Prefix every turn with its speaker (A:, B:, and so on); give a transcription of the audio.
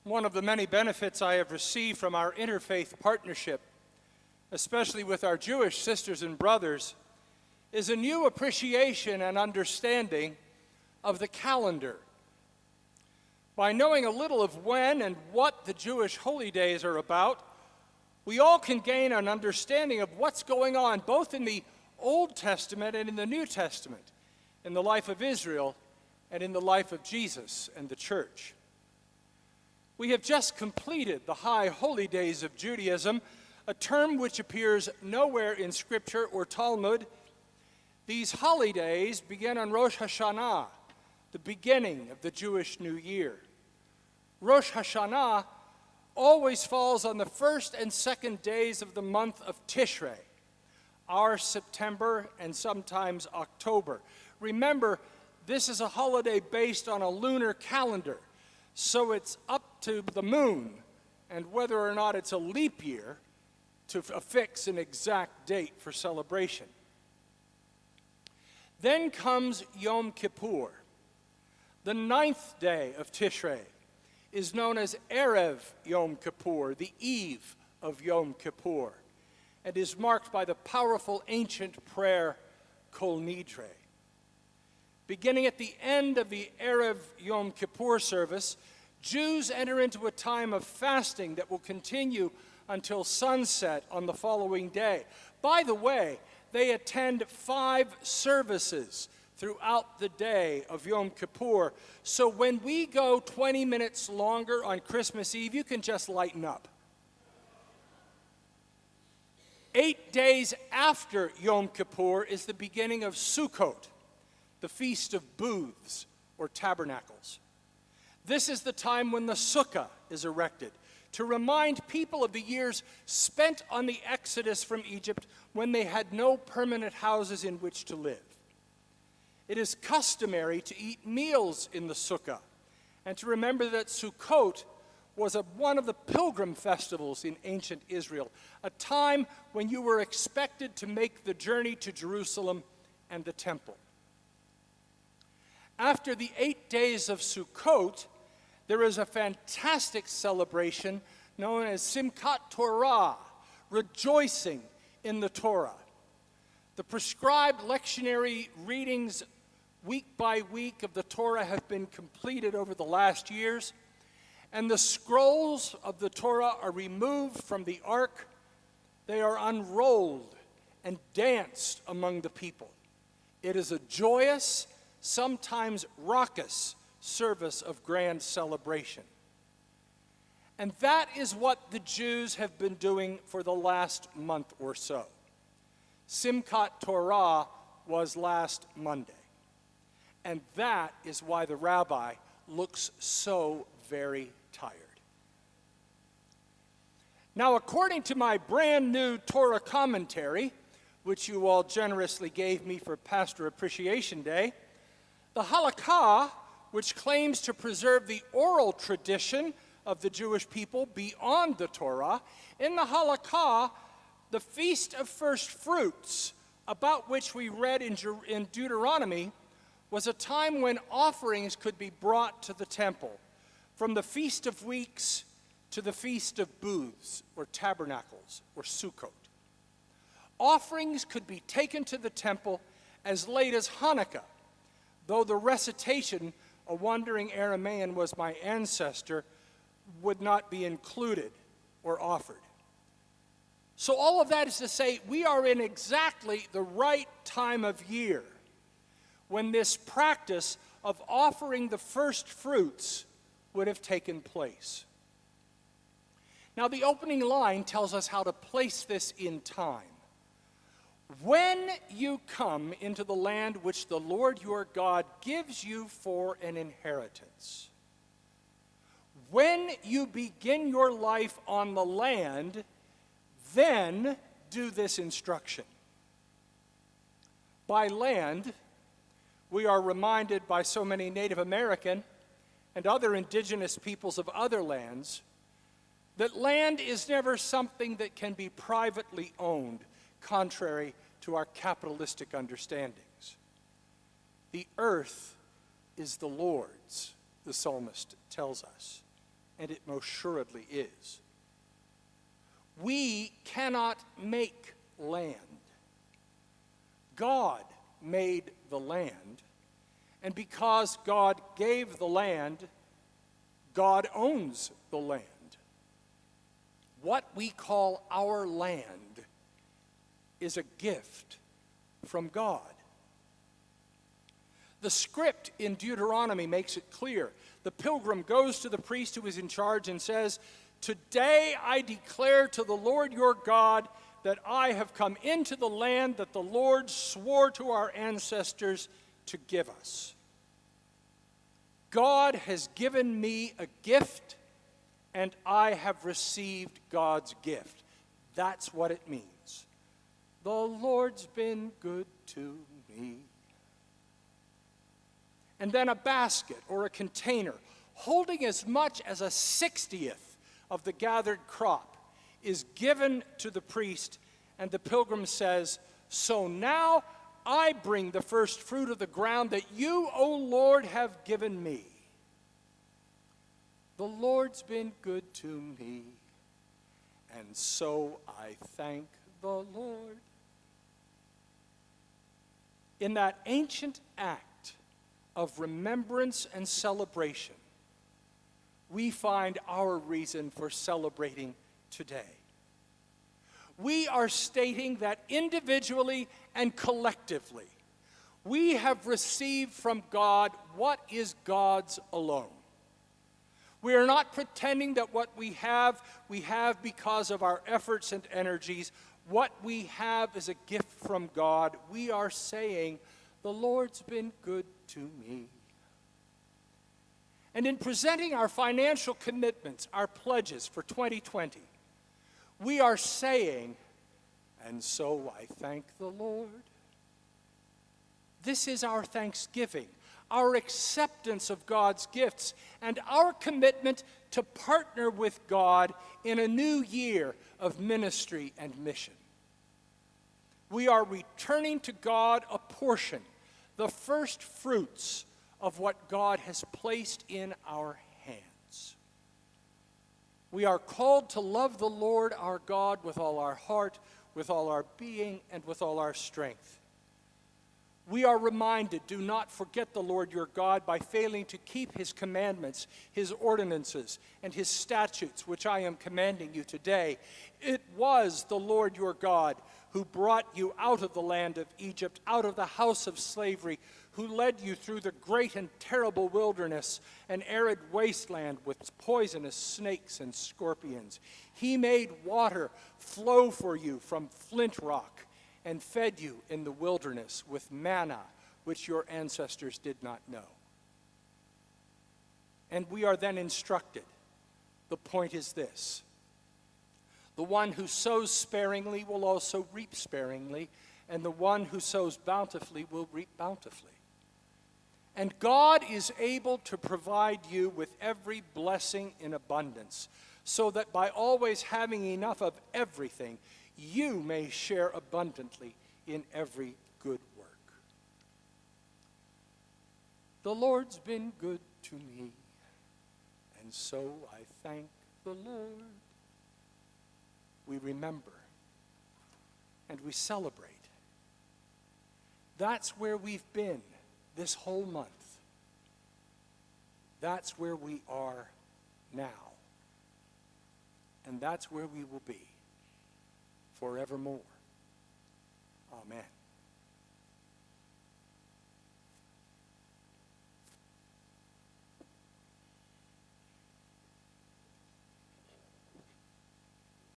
A: One of the many benefits I have received from our interfaith partnership, especially with our Jewish sisters and brothers, is a new appreciation and understanding of the calendar. By knowing a little of when and what the Jewish holy days are about, we all can gain an understanding of what's going on both in the Old Testament and in the New Testament, in the life of Israel and in the life of Jesus and the church. We have just completed the high holy days of Judaism, a term which appears nowhere in Scripture or Talmud. These holidays begin on Rosh Hashanah, the beginning of the Jewish New Year. Rosh Hashanah always falls on the first and second days of the month of Tishrei, our September and sometimes October. Remember, this is a holiday based on a lunar calendar, so it's up to the moon and whether or not it's a leap year to affix an exact date for celebration. Then comes Yom Kippur. The 9th day of Tishrei is known as Erev Yom Kippur, the eve of Yom Kippur, and is marked by the powerful ancient prayer Kol Nidre. Beginning at the end of the Erev Yom Kippur service, Jews enter into a time of fasting that will continue until sunset on the following day. By the way, they attend 5 services throughout the day of Yom Kippur. So when we go 20 minutes longer on Christmas Eve, you can just lighten up. 8 days after Yom Kippur is the beginning of Sukkot, the Feast of Booths or Tabernacles. This is the time when the sukkah is erected to remind people of the years spent on the exodus from Egypt when they had no permanent houses in which to live. It is customary to eat meals in the sukkah and to remember that Sukkot was one of the pilgrim festivals in ancient Israel, a time when you were expected to make the journey to Jerusalem and the temple. After the 8 days of Sukkot, there is a fantastic celebration known as Simchat Torah, rejoicing in the Torah. The prescribed lectionary readings week by week of the Torah have been completed over the last years, and the scrolls of the Torah are removed from the ark. They are unrolled and danced among the people. It is a joyous, sometimes raucous service of grand celebration. And that is what the Jews have been doing for the last month or so. Simchat Torah was last Monday. And that is why the rabbi looks so very tired. Now, according to my brand new Torah commentary, which you all generously gave me for Pastor Appreciation Day, the Halakha, which claims to preserve the oral tradition of the Jewish people beyond the Torah, in the Halakha, the Feast of First Fruits, about which we read in Deuteronomy, was a time when offerings could be brought to the temple, from the Feast of Weeks to the Feast of Booths, or Tabernacles, or Sukkot. Offerings could be taken to the temple as late as Hanukkah, though the recitation, "A wandering Aramaean was my ancestor," would not be included or offered. So all of that is to say, we are in exactly the right time of year when this practice of offering the first fruits would have taken place. Now, the opening line tells us how to place this in time. When you come into the land which the Lord your God gives you for an inheritance. When you begin your life on the land, then do this instruction. By land, we are reminded by so many Native American and other indigenous peoples of other lands that land is never something that can be privately owned, contrary to our capitalistic understandings. The earth is the Lord's, the psalmist tells us. and it most assuredly is. We cannot make land. God made the land, and because God gave the land, God owns the land. What we call our land is a gift from God. The script in Deuteronomy makes it clear. The pilgrim goes to the priest who is in charge and says, "Today I declare to the Lord your God that I have come into the land that the Lord swore to our ancestors to give us. God has given me a gift, and I have received God's gift." That's what it means. The Lord's been good to me. And then a basket or a container holding as much as a 60th of the gathered crop is given to the priest, and the pilgrim says, "So now I bring the first fruit of the ground that you, O Lord, have given me. The Lord's been good to me, and so I thank the Lord." In that ancient act of remembrance and celebration, we find our reason for celebrating today. We are stating that individually and collectively, we have received from God what is God's alone. We are not pretending that what we have because of our efforts and energies. What we have is a gift from God. We are saying, "The Lord's been good to me." And in presenting our financial commitments, our pledges for 2020, we are saying, "And so I thank the Lord." This is our thanksgiving, our acceptance of God's gifts, and our commitment to partner with God in a new year of ministry and mission. We are returning to God a portion, the first fruits of what God has placed in our hands. We are called to love the Lord our God with all our heart, with all our being, and with all our strength. We are reminded, do not forget the Lord your God by failing to keep his commandments, his ordinances, and his statutes, which I am commanding you today. It was the Lord your God who brought you out of the land of Egypt, out of the house of slavery, who led you through the great and terrible wilderness, an arid wasteland with poisonous snakes and scorpions. He made water flow for you from flint rock, and fed you in the wilderness with manna, which your ancestors did not know. And we are then instructed. The point is this: the one who sows sparingly will also reap sparingly, and the one who sows bountifully will reap bountifully. And God is able to provide you with every blessing in abundance, so that by always having enough of everything, you may share abundantly in every good work. The Lord's been good to me, and so I thank the Lord. We remember and we celebrate. That's where we've been this whole month. That's where we are now. And that's where we will be forevermore. Amen.